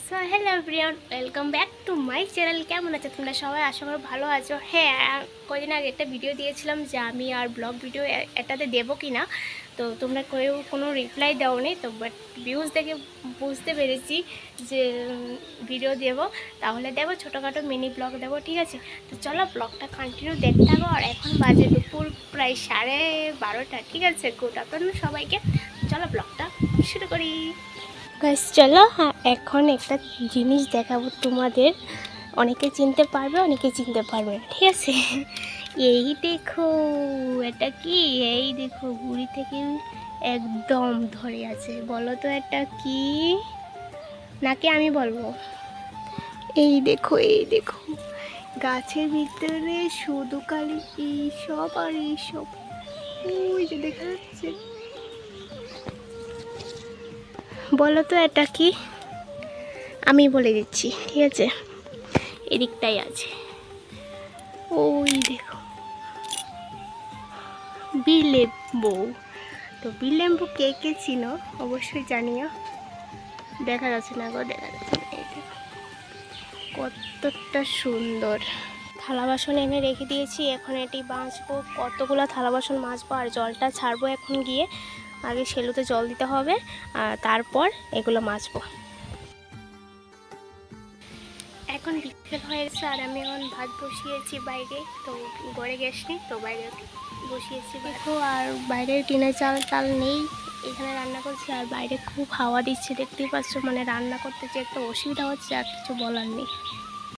So hello everyone, welcome back to my channel. কেমন আছো তোমরা সবাই? আশা করি ভালো আছো। হ্যাঁ, কদিন আগে একটা ভিডিও দিয়েছিলাম যে আমি আর ব্লগ ভিডিও এটাতে দেবো কি না, তো তোমরা কেউ কোনো রিপ্লাই দাওনি। তো বাট ভিউজ দেখে বুঝতে পেরেছি যে ভিডিও দেবো, তাহলে দেবো, ছোটোখাটো মিনি ব্লগ দেবো, ঠিক আছে? তো চলো ব্লগটা কন্টিনিউ দেখতে থাকো। আর এখন বাজে দুপুর প্রায় 12:30, ঠিক আছে? গুড আফটারনুন সবাইকে। চলো ব্লগটা শুরু করি। গাইস চলো, হ্যাঁ এখন একটা জিনিস দেখাবো তোমাদের। অনেকে চিনতে পারবে, অনেকে চিনতে পারবে না, ঠিক আছে? এই দেখো, এটা কি? এই দেখো, গুড়ি থেকে একদম ধরে আছে। বলো তো এটা কি? নাকি আমি বলবো? এই দেখো, এই দেখো, গাছের ভিতরে শুধু খালি এইসব আর এইসব। ওই যে দেখা যাচ্ছে। বলো তো এটা কি? আমি বলে দিচ্ছি, ঠিক আছে? এদিকটাই আছে, ওই দেখো, বিলেম্বু। তো বিলেম্বু কে কে চিনো অবশ্যই জানিও। দেখা যাচ্ছে না গো, দেখা যাচ্ছে না। এই দেখো কতটা সুন্দর। থালা বাসন এনে রেখে দিয়েছি, এখন এটি মাজবো। কতগুলো থালা বাসন মাজবো আর জলটা ছাড়বো এখন গিয়ে। আগে সেলুতে জল দিতে হবে আর তারপর এগুলো মাজবো। এখন বিকেল হয়েছে আর আমি এখন ভাত বসিয়েছি বাইরে। তো ঘরে গ্যাস নেই, তো বাইরে বসিয়েছি দেখো। আর বাইরের টিনের চাল নেই, এখানে রান্না করছি। আর বাইরে খুব হাওয়া দিচ্ছে, দেখতেই পাচ্ছ। মানে রান্না করতে যে একটা অসুবিধা হচ্ছে, আর কিছু বলার নেই।